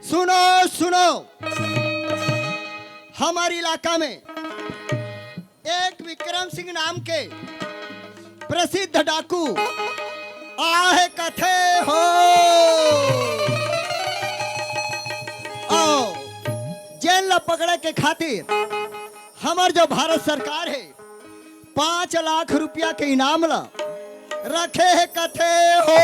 सुनो सुनो, हमारे इलाका में एक विक्रम सिंह नाम के प्रसिद्ध डाकू आहे कथे हो। आओ जेल न पकड़े के खातिर हमार जो भारत सरकार है 5 लाख रुपया के इनाम ला रखे है कथे हो।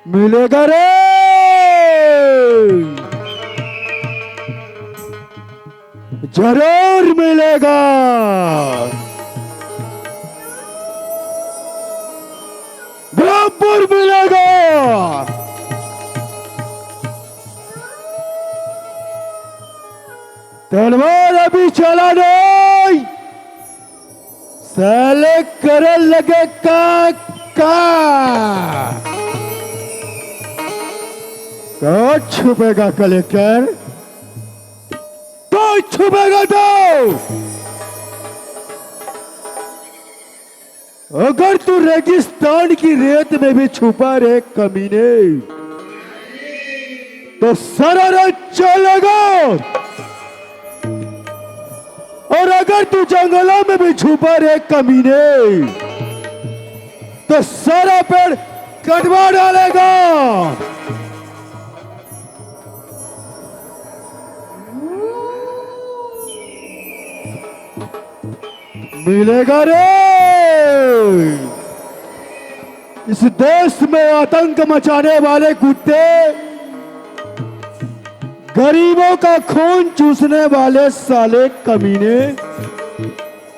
मिलेगा रे, जरूर मिलेगा। बराबर मिलेगा। तलवार अभी चला नहीं, साले करने लगे का तो छुपेगा कलेक्टर, तो छुपेगा तो अगर तू रेगिस्तान की रेत में भी छुपा रे कमीने तो सारा रात चलेगा, और अगर तू जंगलों में भी छुपा रे कमीने तो सारा पेड़ कटवा डालेगा। मिलेगा रे। इस देश में आतंक मचाने वाले कुत्ते, गरीबों का खून चूसने वाले साले कमीने,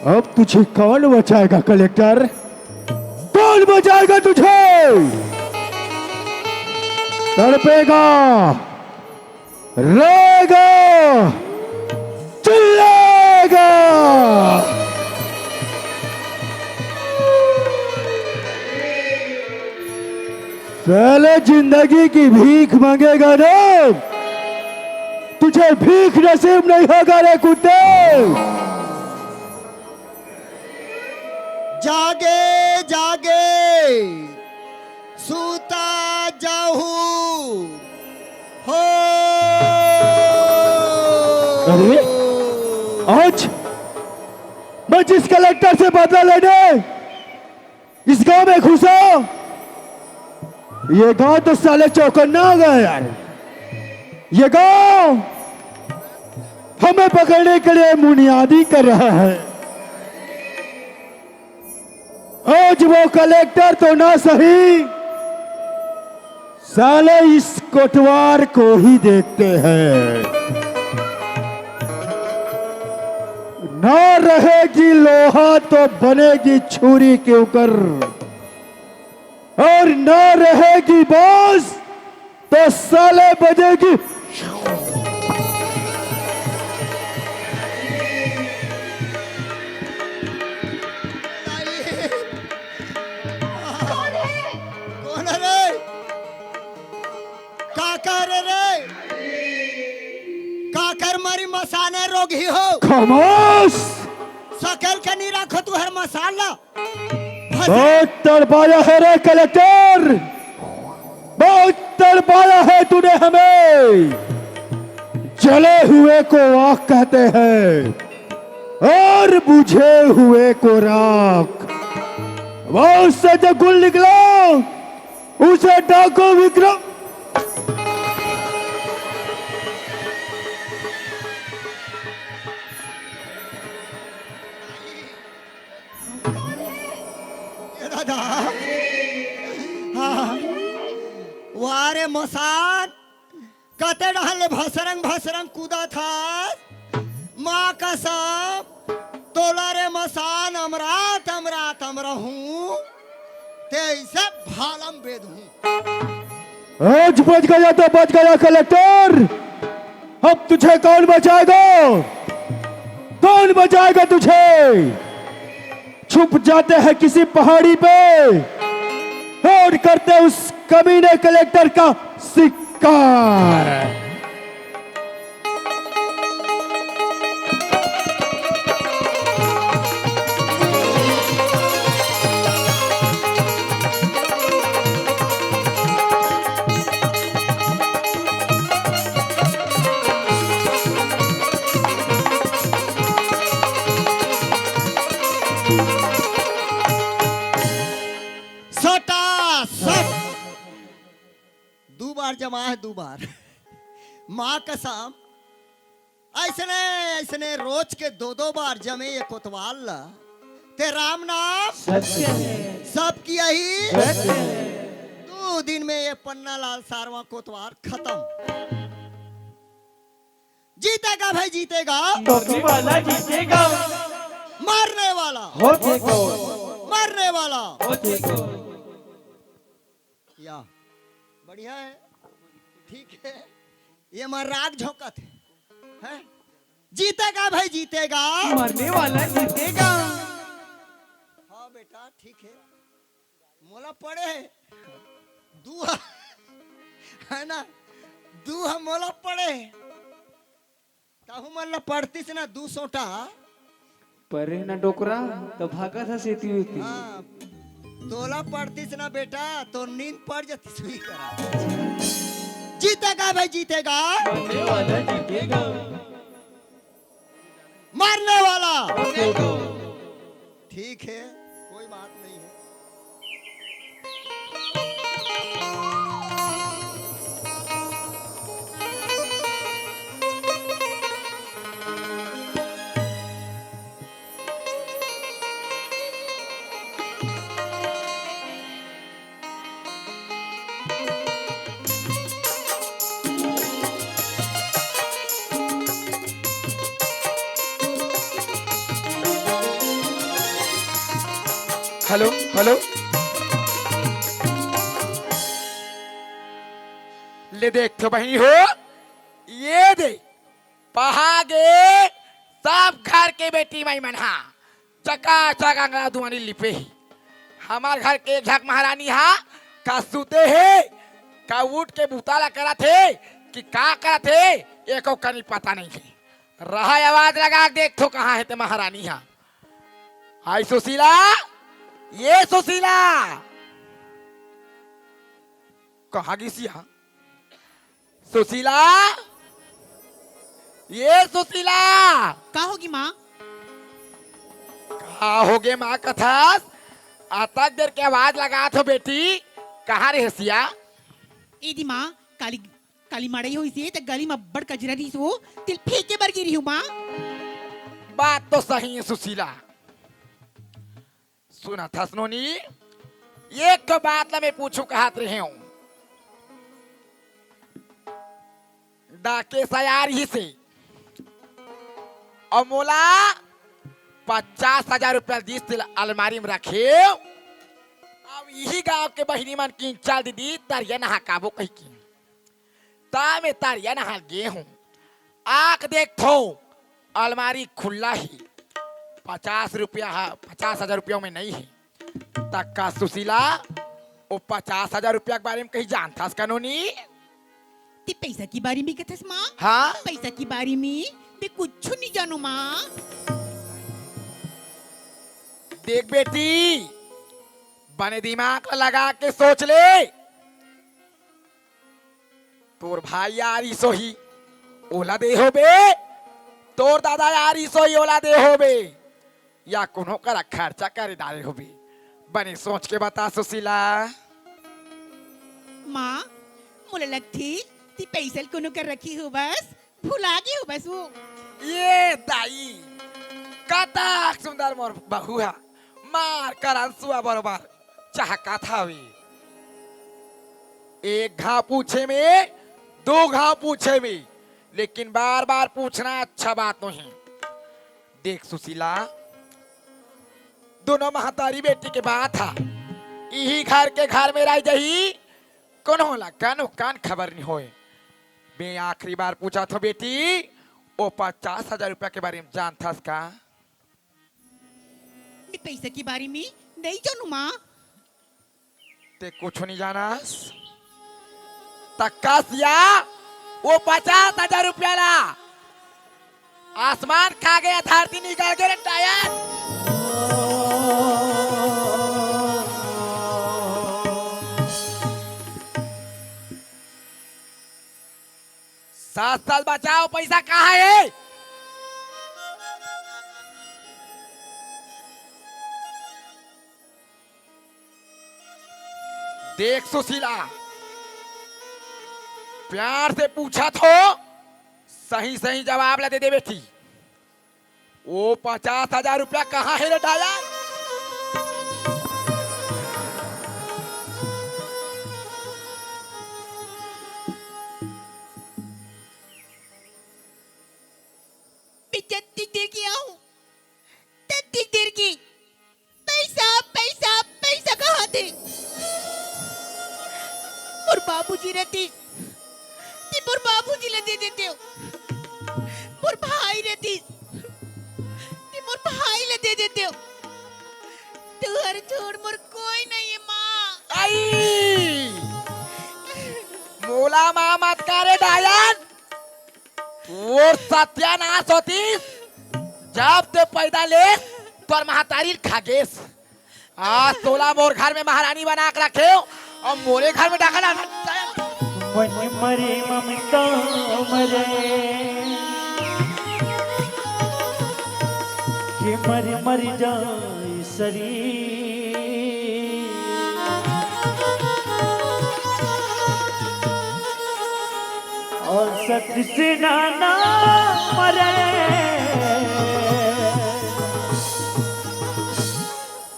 अब तुझे कौन बचाएगा कलेक्टर? कौन बचाएगा तुझे? तड़पेगा, रोएगा, चिल्लाएगा। पहले जिंदगी की भीख मांगेगा ना, तुझे भीख नसीब नहीं होगा रे कुत्ते। जागे जागे सूता जाहू हो। अरे आज मैं जिस कलेक्टर से बदला लेने इस गांव में घुसा, ये गांव तो साले चौकन्ना हो गया यार। ये गांव हमें पकड़ने के लिए मुनियादी कर रहा है। आज वो कलेक्टर तो ना सही, साले इस कोटवार को ही देखते हैं। ना रहेगी लोहा तो बनेगी छुरी के ऊपर, और ना रहेगी बांस तो साले बजेगी। कौन है रे? काकर रे, काकर मारी मसाने रोगी हो। खामोश। सकल के नहीं रखो तू हर मसाला। बहुत तड़पाया है रे कलेक्टर, बहुत तड़पाया है तूने हमें। जले हुए को आग कहते हैं और बुझे हुए को राख। वो उससे जो गुल निकला उसे डाको विक्रम। रे मसान कते रहल भसरंग भसरंग कूदा था माँ कसम तोला रे मसान अमरात अमरात अमरहूं तेईसे भालम वेद हूं। आज बच गया तो बच गया कलेक्टर। अब तुझे कौन बचाएगा? कौन बचाएगा तुझे? छुप जाते हैं किसी पहाड़ी पे और करते उस कमीने कलेक्टर का शिकार। सटा सट दो बार जमा है दो बार माँ कसम ऐसने ऐसने रोज के दो दो बार जमे ये कोतवाल ला ते राम नाम सब की यही 2 दिन में ये पन्ना लाल सारवा कोतवाल खत्म। जीतेगा भाई जीतेगा, मरने वाला जीतेगा, मारने वाला होते को मरने वाला होते को। या बढ़िया है, ठीक है। ये मर्राग झोंकत है, जीतेगा भाई जीतेगा, मरने वाला जीतेगा। हाँ बेटा ठीक है। मोला पड़े है दूहा है ना, दूहा मोला पड़े ताहू मन पड़तीस ना 200टा परे ना डोकरा तो भागा था सेती होती। हाँ तोला पड़तीस ना बेटा तो नींद पड़ जाती सुई करा। जीतेगा भाई जीतेगा, मरने वाला जीतेगा, मारने वाला होते को। ठीक है कोई बात नहीं है। हेलो हेलो, ले देख तो बही हो, ये दे पहागे सब घर के बेटी माई मनहा चका चका दुआनी लिपे ही। हमार घर के एक झक महारानी हा का सुते है का उठ के बुताला करा थे कि का करा थे एको कनी पता नहीं है। रहा आवाज लगा देख तो कहाँ है ते महारानी हा। हाय सुशीला, ये सुशीला कहाँ गिसिया? सुशीला, ये सुशीला का होगी माँ? कहाँ होगे माँ कथास? आता देर के आवाज लगा तो बेटी कहाँ रे हसिया? एदी माँ काली काली माड़ी हुई से त गली में बड़ कजरा रही सो तिल फेंके बर गिरी हूँ माँ। बात तो सही है सुशीला। सुना था सुनोनी, एक तो बात ला मैं पूछू कहत रहे हूँ। डाके सयार ही से और मोला 50,000 रुपया दिस तिल अलमारी में रखे। अब यही गांव के बहिनी मन की चल दीदी तारिया नहा काबो कही की ता मैं तारिया नहा गे हूँ। आंख देख थो अलमारी खुला ही 50 रुपया 50,000 रुपया में नहीं है। तक का सुशीला वो 50,000 रुपया के बारे में कहीं जानता कानूनी? ते पैसा की बारी में कथस माँ? हाँ पैसा की बारी में ते कुछ नहीं जानू माँ। देख बेटी बने दिमाग लगा के सोच ले। तोर भाई यारी सोही ओला दे हो बे, तोर दादा यारी सोही ओला दे हो बे, या कोनो करा खर्चा करे डाले हो बे। बने सोच के बता सुशीला। माँ मुझे लगती ती पैसा कोनो कर रखी हो बस भुला गई हो बस वो। ये दाई कता सुंदर मोर बहू है, मार कर अंसुआ बरोबर चहका था वे। एक घाव पूछे में, दो घाव पूछे में, लेकिन बार बार पूछना अच्छा बात नहीं। देख सुशीला, दोनों महतारी बेटी के बात था, यही घर में रह जही कौन होला कानो कान खबर नहीं होए। मैं आखिरी बार पूछा था बेटी, वो 50,000 रुपया के बारे में जानता का? मैं पैसे के बारे में नहीं जानू माँ। ते कुछ नहीं जाना तक्कासिया, वो 50,000 रुपया ला आसमान खा गया, धरती निकाल के टायर। सात साल बचाओ, पैसा कहाँ है? देख सुशीला, प्यार से पूछा तो सही सही जवाब ला दे बेटी। वो 50,000 रुपया कहाँ है रे डाया? पैसा कहाँ थे? और बाबूजी रहती, और बाबूजी ले दे देते हो। और भाई रहती, और भाई ले दे देते हो। तू हर छोड़ मोर कोई नहीं है माँ। आई मोला माँ मत करे डायन, और सत्यानाश होती जब ते पैदा ले तोर महतारी खागेस। आज तोला मोर घर में महारानी बना के रखे और मोरे घर में डाका डाला। मन मरे ममता मरे कि मर जाए शरीर, और सत्य से नाना मरे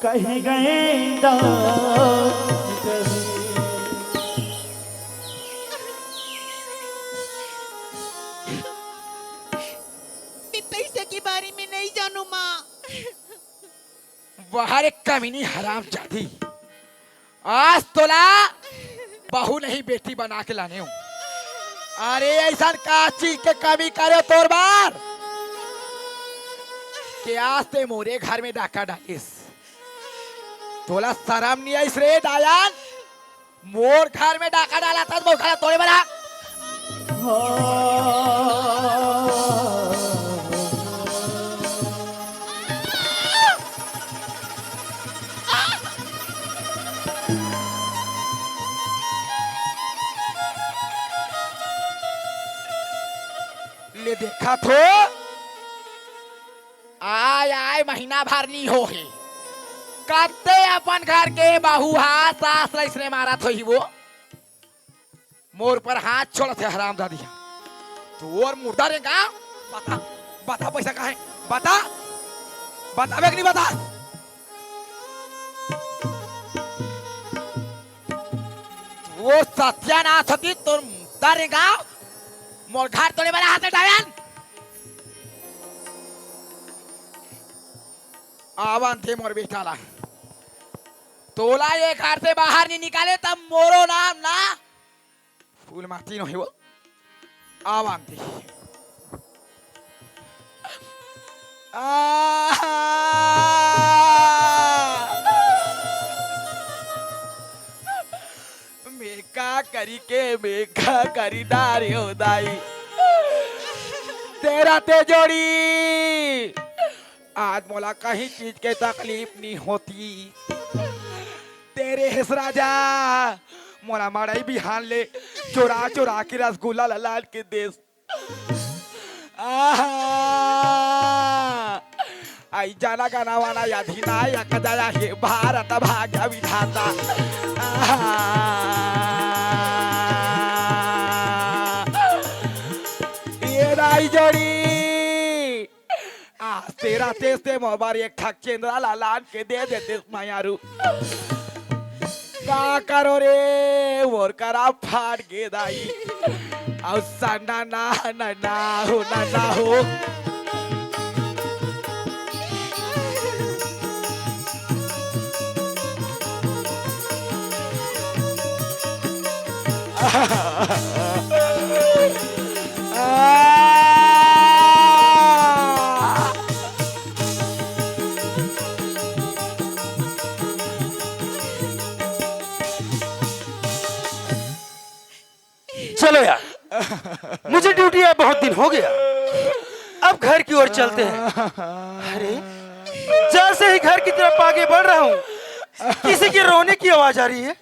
कहीं गए दास कहीं। पैसे के बारे में नहीं जानू माँ। बाहर एक कमीनी हराम जाती, आज तोला बहू नहीं बेटी बना के लाने हूँ। अरे ऐसा का चीज के कमी करे तोर बार के आज ते मोरे घर में डाका डालिस। तोला शर्म नहीं आई रे डायन? मोर घर में डाका डाला था मोर घर तोड़े बना। ले देखा तो आय महीना भर नहीं हो ही कते अपन घर के बहू हाथ सास इसने मारा थो ही वो मोर पर हाथ छोड़ा थे हराम दादी। तो और मुर्दा रे गाँव बता बता पैसा कहाँ है? बता बता बेग नहीं बता। वो सत्यानाश होती तोर मुर्दा रे गाँव मोर घर तोड़े वाला हाथ डायन। आवन थे मोर बेटा ला तोला ये घर से बाहर नहीं निकाले तब मोरो नाम ना फूल माती नहीं वो आवन थे। मेका करी के मेका करी डारी हो दाई तेरा ते जोड़ी। आज मोला कहीं चीज के तकलीफ नहीं होती। तेरे हिस राजा मोला मड़ई बिहान ले चुरा चुरा के रसगुल्ला लाल के देश। आई जाना गाना वाना यादी ना या कदाया हे भारत भाग्य विधाता। ये राई जोड़ी तेरा तेज ते मोबार एक ठक चेंद्रा लालान के दे देते मायारू। का करो रे मोर करा फाड़ के दाई और सना ना ना ना हो ना ना हो चलो यार, मुझे ड्यूटी है, बहुत दिन हो गया। अब घर की ओर चलते हैं। अरे जैसे ही घर की तरफ आगे बढ़ रहा हूँ, किसी के रोने की आवाज आ रही है।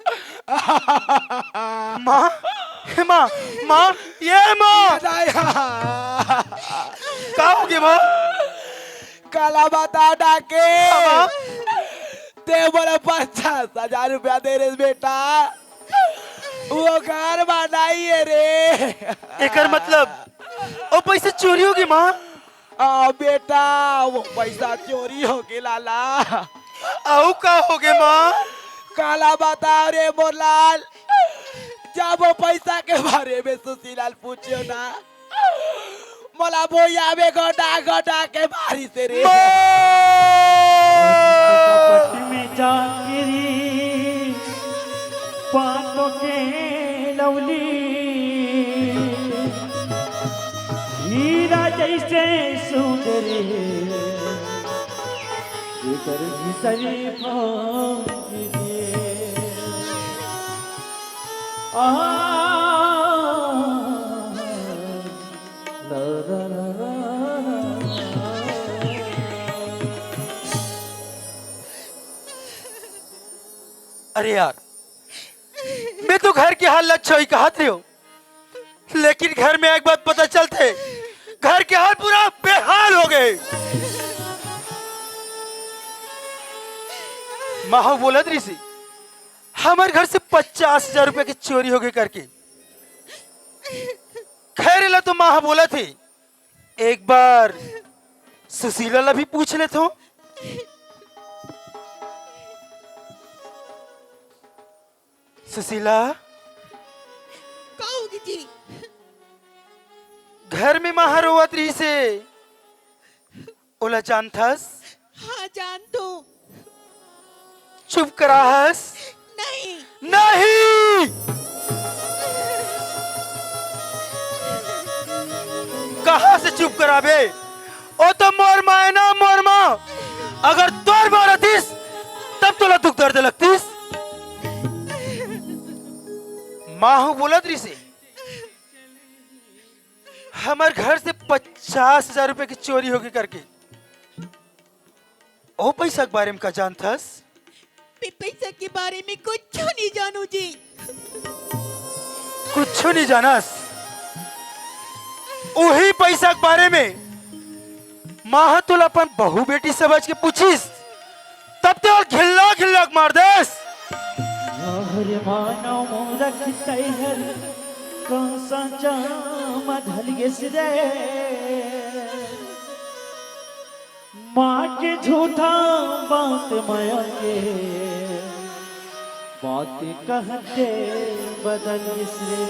माँ, माँ, माँ, ये माँ, क्या हो गया माँ? काला बता डाके माँ, ते बोले 50,000 रुपया दे रे बेटा, वो घर बनाइए रे। एकर मतलब वो पैसे चोरी होगी माँ? बेटा वो पैसा चोरी हो गया लाला। आओ का हो गए माँ? काला बताओ रे मोरलाल, जब वो पैसा के बारे में सुशीलाल पूछो ना, मोला बोया में गोटा गोटा के बारी से रे। कपट में जागिरी बातों के लवली, हीरा जैसे सुंदरी जेकर भीतरी भागिए। ला ला ला ला अरे यार, मैं तो घर की हाल अच्छा ही कहते हो, लेकिन घर में एक बात पता चलते, घर के हाल पूरा बेहाल हो गए। माहो बोला ऋषि, हमारे घर से 50,000 रुपए की चोरी हो गई करके। खैर ला तो माह बोला थी, एक बार सुशीला ला भी पूछ ले तो। सुशीला, कहोगी जी? घर में महारोवत्री से ओला जानथस? हाँ जान दो। चुप कराहस? नहीं नहीं। कहाँ से चुप कराबे? ओ तो मोर माँ है ना, मोर माँ। अगर तोर मारतीस तब तोला दुख दर्द लगतीस। माँ हूँ बोला से हमारे घर से 50,000 रुपए की चोरी होगी करके। ओ पैसा के बारे में का जानथस? मैं पैसा के बारे में कुछ नहीं जानू जी। कुछ नहीं जानस? वही पैसा के बारे में माँ तुला अपन बहू बेटी समझ के पूछिस, तब तो और घिल्ला घिल्ला मार देस। हरे मानव मोरख तैहर कंसा जाम ढलियस रे, माँ के झूठा बात माया के बात कहते बदलियस रे,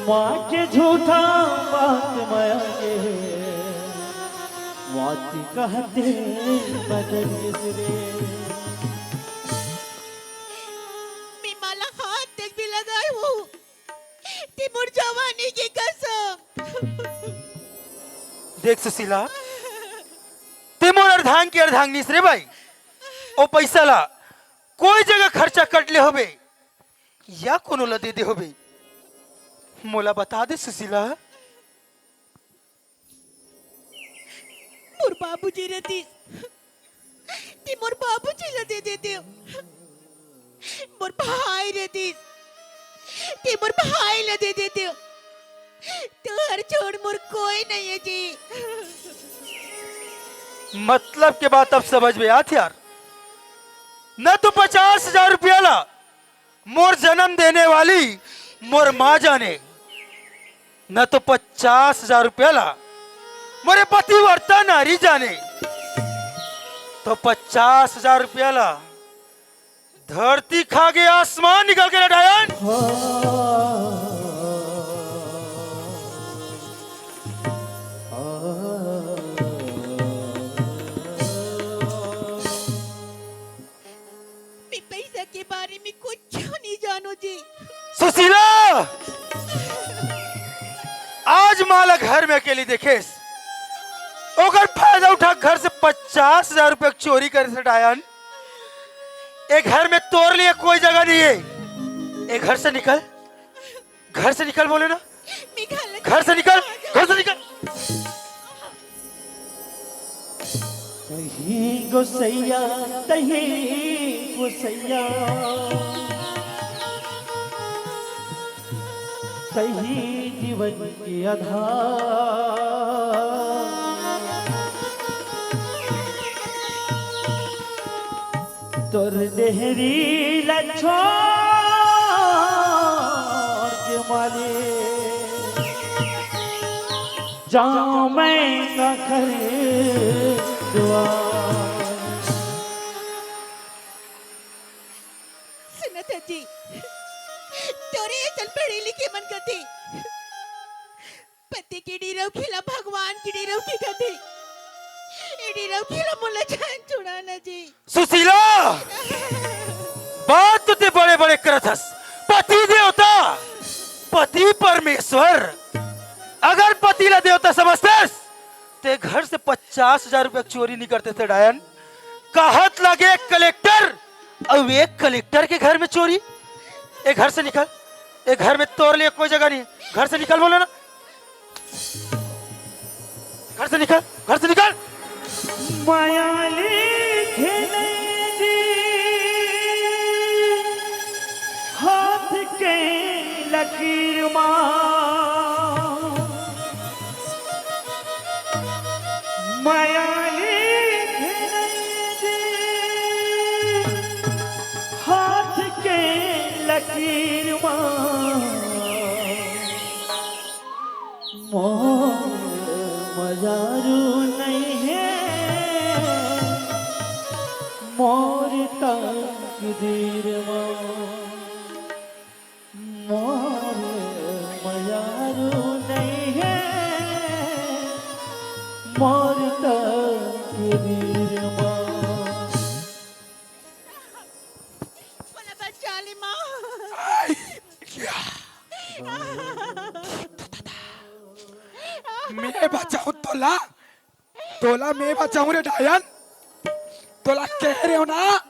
माँ के झूठा बात माया के बात कहते बदलियस रे। तिमुर जवानी की कसम। देख सुशीला, तिमुर अर्धांग की अर्धांगनी रे भाई। ओ पैसा ला कोई जगह खर्चा कट ले होबे या कोनो ला दे दे होबे, मोला बता दे सुशीला। मोर बाबूजी रहती, तिमुर बाबूजी ला दे देते। मोर भाई रहती, तिमुर भाई ला दे देते। तुहर छोड़ मोर कोई नहीं है जी। मतलब के बात अब समझ में आती यार। न तो 50,000 रुपया ला मोर जन्म देने वाली मोर माँ जाने, न तो 50,000 रुपया ला मोरे पतिव्रता नारी जाने, तो 50,000 रुपया ला धरती खा गया आसमान निकल के डायन। मैं पैसा के बारे में कुछ नहीं जानू जी। सुशीला, आज माला घर में अकेली देखेस, ओकर फायदा उठा घर से 50,000 रुपए चोरी करे से डायन। एक घर में तोड़ लिए कोई जगह नहीं है। एक घर से निकल, घर से निकल बोले ना, घर से निकल, घर से निकल। तही गोसैया, तही गोसैया, तही जीवन के आधार। तोर देहरी लछोड़ के माले जाऊं मैं का करे दुआ। सुनत जी, तोरे चल पढ़े लिखे मन करते, पति की डीरव खिला भगवान की डीरव की कथे, डीरव खिला मुला जान छुड़ाना जी। सुशीला, बात तो ते बड़े बड़े करथस, पति देवता, पति परमेश्वर। अगर पति ला देवता समझतेस ते घर से 50,000 रुपए चोरी नहीं करते थे डायन। कहत लगे कलेक्टर, अब एक कलेक्टर के घर में चोरी। एक घर से निकल, एक घर में तोड़ लिए कोई जगह नहीं, घर से निकल बोले ना, घर से निकल, घर से निकल। मायाली खेले जी हाथ के लकीर मायाली खेले जी हाथ के लकीर मजारू नहीं है मोर तकदीर मोर मजारू नहीं है मोर तकदीर बोला बच्चा ली माँ। मैं बचाऊं तोला, तोला मैं बचाऊं रे डायन। तोला कह रहे हो ना,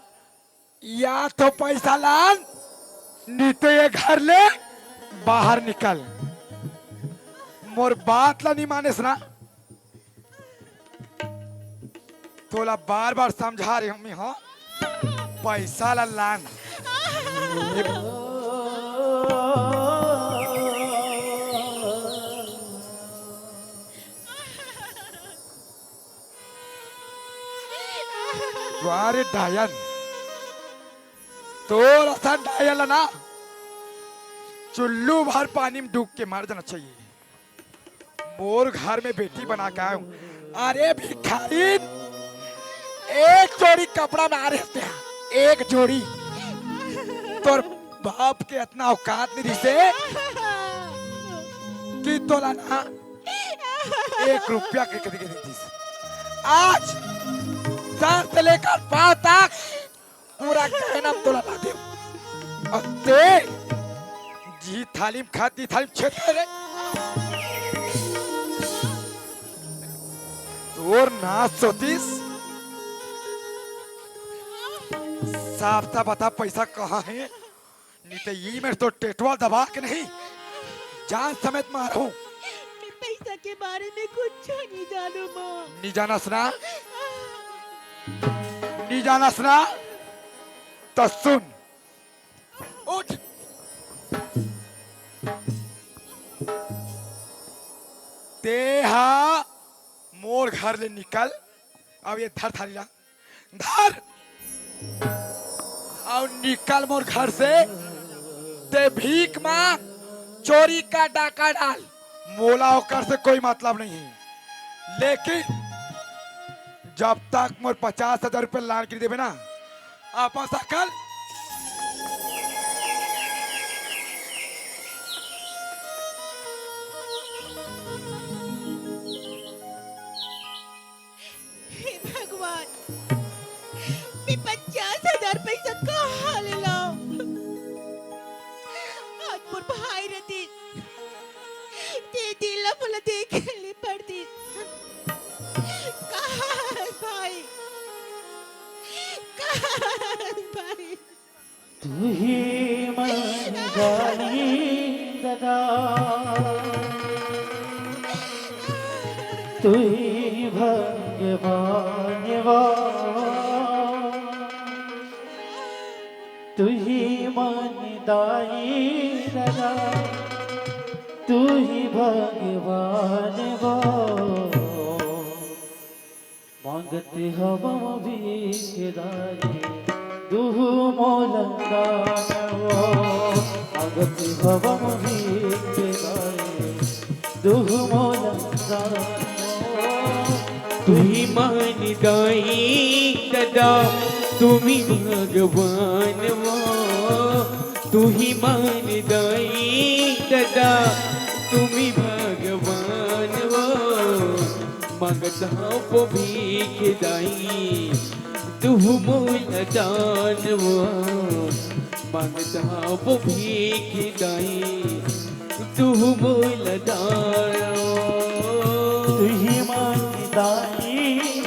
या तो पैसा लान, नहीं तो ये घर ले बाहर निकल। मोर बात ला नहीं मानेस ना, तोला बार बार समझा रही हूँ मैं। हाँ, पैसा ला लान। द्वारे डायन तो रसा डायल ना, चुल्लू भर पानी में डूब के मार जाना चाहिए। मोर घर में बेटी बना के आया हूं। अरे भिखारी, एक जोड़ी कपड़ा में आ रहे हैं, एक जोड़ी। तोर बाप के इतना औकात नहीं से कि तोला ना 1 रुपया के कदी देती। आज 4 से लेकर 5 तक पूरा गहना तोला ला दे। और ते जी थाली में खाती थाली में छेद रे। तोर ना सोतीस, साफ साफ बता पैसा कहाँ है, नहीं तो ये मेरे तो टेटवा दबा के नहीं जान समेत मारूं। मैं पैसा के बारे में कुछ नहीं जानू माँ। नहीं जाना सुना, नहीं जाना सुना तो सुन। उठ, तेहा मोर घर ले निकल। अब ये धर थाली ला, धर और निकल मोर घर से। ते भीख मांग, चोरी का डाका डाल, मोला होकर से कोई मतलब नहीं है। लेकिन जब तक मोर 50,000 रुपये लान के देवे ना, आपस अकल कहाँ भाई, कहाँ भाई? तू ही मन जानी दादा, तू ही भगवान तू ही मन दाई दादा, तू ही भगवान मांगते हम भीखदारी दुह मोलंदान मांगते हम भीखदारी दुह मोलंदान तू ही मान दाई दादा तुम्ही भगवान तू ही मान दाई दादा तुम्ही भगवान मागत हो भीख दाई तुह मोलदान मागत हो भीख दाई तुह मोलदान तू ही मान दाई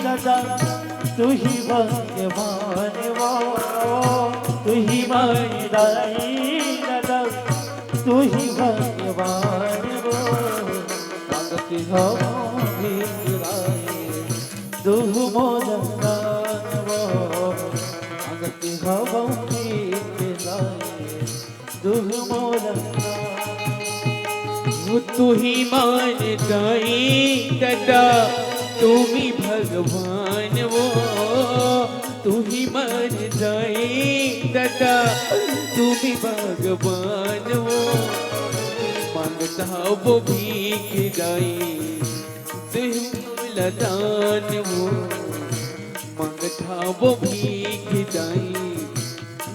दादा, तू ही भगवान तू ही मान दाई दादा, तू ही भगवान मांगते हो भीखदाई दुह मोलंदान मांगते हो भीखदाई दुह मोलंदान तू ही मान दाई दादा तुम्ही भगवान तू ही मान दाई दादा तुम्ही भगवान मांगता वो भीख दाई लदान मांगता वो भीख दाई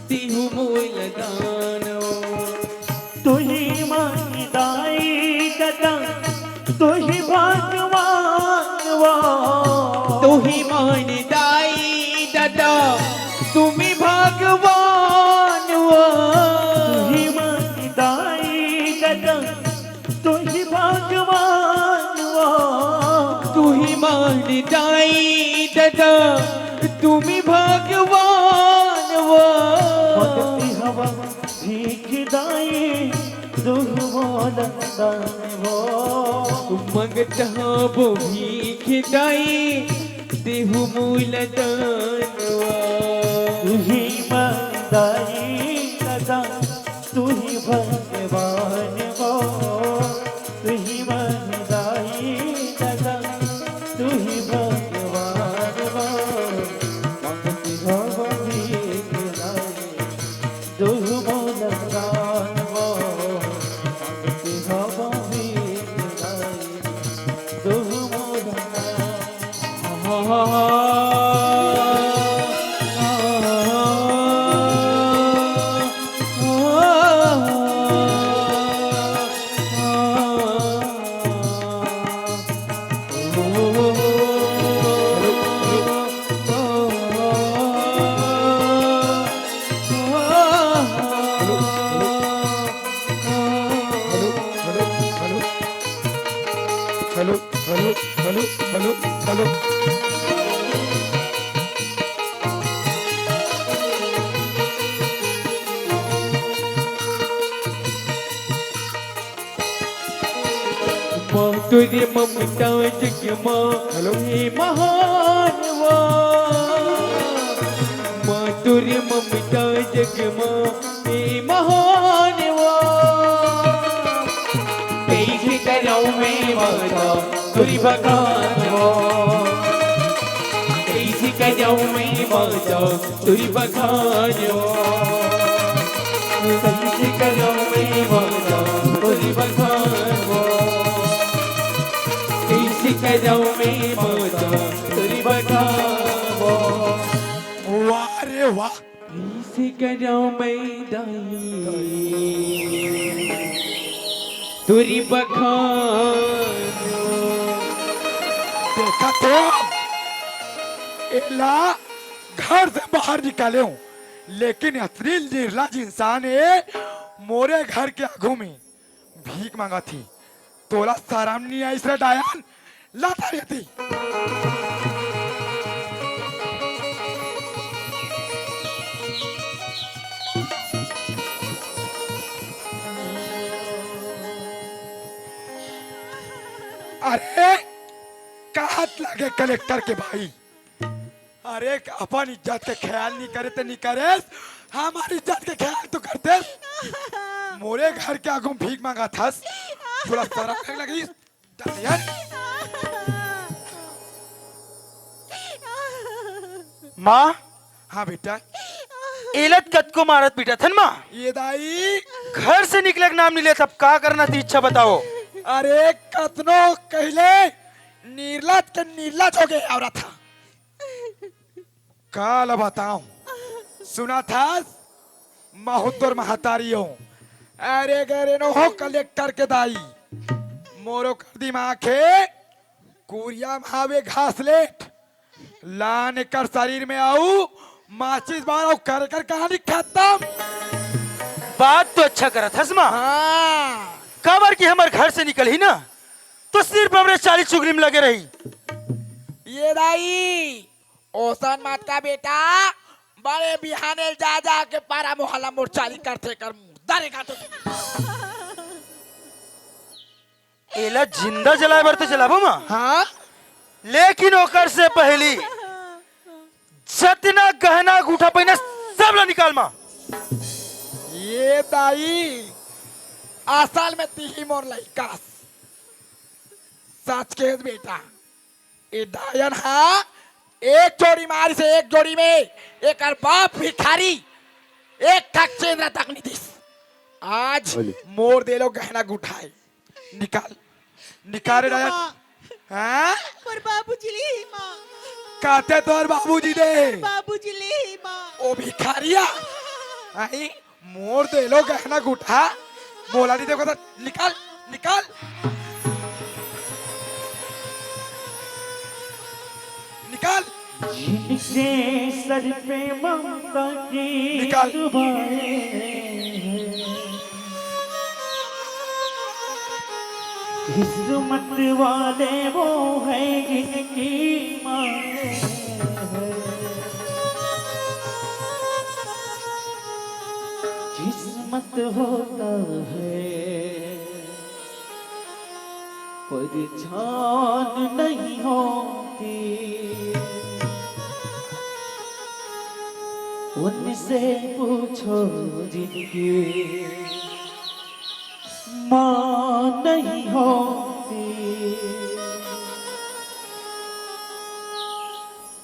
तिहु मोलदान तू ही मान दाई दादा, तू ही भगवान तू ही मान दाई दादा तुम्ही भगवान तू ही मान दाई दादा, तू ही भगवान तू ही मान दाई दादा तुम्ही भगवान भक्ति हवा भीख दाई दुह मोलंदान मंगता वो भीख दाई देहु मोलदान तू ही मान दाई दादा, तू ही भगवान तू ही मान दाई दादा, तू ही भगवान मांगते हो भीख दाई दुह मोलंदान मांगते हो भीख दाई दुह hello hello hello hello hello माँ तुझे ममता जग माँ हे महान माँ तुझे ममता जग माँ हे महान कैसे कराऊं मैं माता तुरी भगवान कैसे कराऊं मैं माता तुरी भगवान कैसे कराऊं मैं माता तुरी भगवान जाऊं मैं माता तुरी बखाओ वाह रे वाह कैसे कराऊं मैं दाई तुरी बखाओ देखा तो एला घर से बाहर निकाले हूँ लेकिन असली निर्लज इंसान है मोरे घर के आगू में भीख मांगा थी तोला शर्म नहीं आई इसरा डायन लाता रहती कलेक्टर के भाई, अरे अपन इज्जत के ख्याल नहीं करे तो नहीं करे, हमारी इज्जत के ख्याल तो करते। मोरे घर के आगू भीख मांगा था, थोड़ा शर्म लगी यार। माँ, हाँ बेटा, एलत कद को मारत पीटा थन माँ। ये दाई घर से निकले के नाम नहीं ले, तब का करना थी इच्छा बताओ। अरे कतनो कहले नीरलत के नीरलत हो गए औरत था। काल बताऊं, सुना था महुद्दर महतारियों, अरे गरे नो हो कलेक्टर के दाई मोरो कर दी माँ के कुरिया भावे घासलेट लाने कर शरीर में आऊ माचिस बार कर कर कहानी खत्म। बात तो अच्छा करा था माँ। हाँ खबर की हमारे घर से निकल ही ना तो सिर्फ हमरे 40 चुगली में लगे रही। ये दाई ओसन मत का बेटा, बड़े बिहाने जा जा के पारा मोहल्ला मोर्चाली करते कर दारे का तो एला जिंदा जलाए बर तो जलाबो माँ, हाँ लेकिन ओकर से पहली जतना गहना गूठा पहिना सब ला निकाल माँ। ये दाई असल में तीही मोर लइकास सच के बेटा, ये दायन हा एक जोड़ी मारी से एक जोड़ी में एक बाप भिखारी एक ठक चेंद्रा तक नहीं दिस। आज मोर दे लो गहना गुठाए निकाल निकाल रे दायन। हाँ पर बाबूजी ले माँ, कहते तो बाबूजी दे बाबूजी ले माँ। ओ भिखारिया आई मोर दे लो गहना गुठा बोला नहीं देखो तो निकाल निकाल निकाल जिनके सर पे ममता की निकाल। किस्मत वाले वो है जिनकी मांगे किस्मत होता है पहचान नहीं होती, उनसे पूछो जिनकी माँ नहीं होती।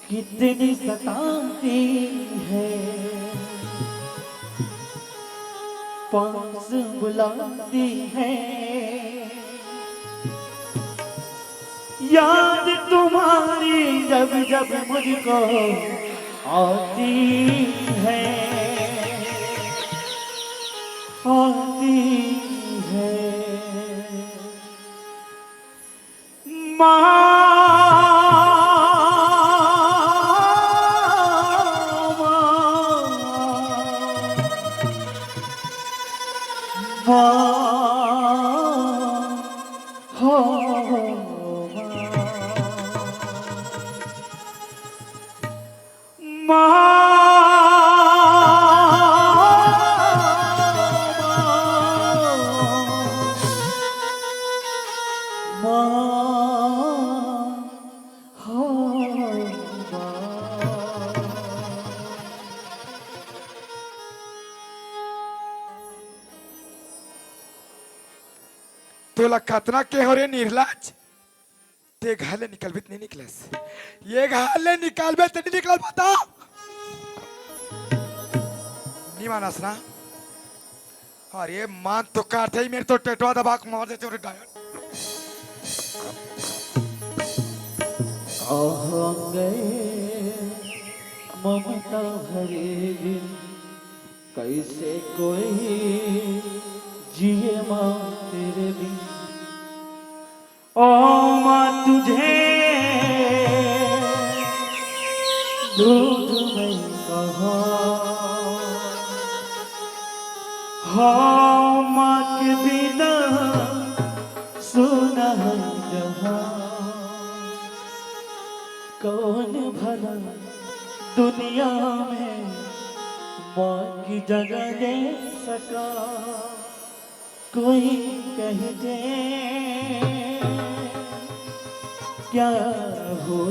कितनी सताती है पास बुलाती है, याद तुम्हारी जब जब मुझको आती है आती है। तोला खतना के हो रे निर्लाज, ते घाले निकलबित नहीं निकलस, ये घाले निकालबे ते नहीं निकल बता नहीं मानस ना। अरे मान तो काटते ही मेरे तो टेटवा दबा के मार देते रे डायन। कहाँ गए ममता भरे दिन, कैसे कोई जिए माँ तेरे बिन। ओ माँ तुझे दूध में कहा, हाँ माँ के बिना सुना है जहाँ। कौन भला दुनिया में माँ की जगह ले सका, कोई कह दे क्या हो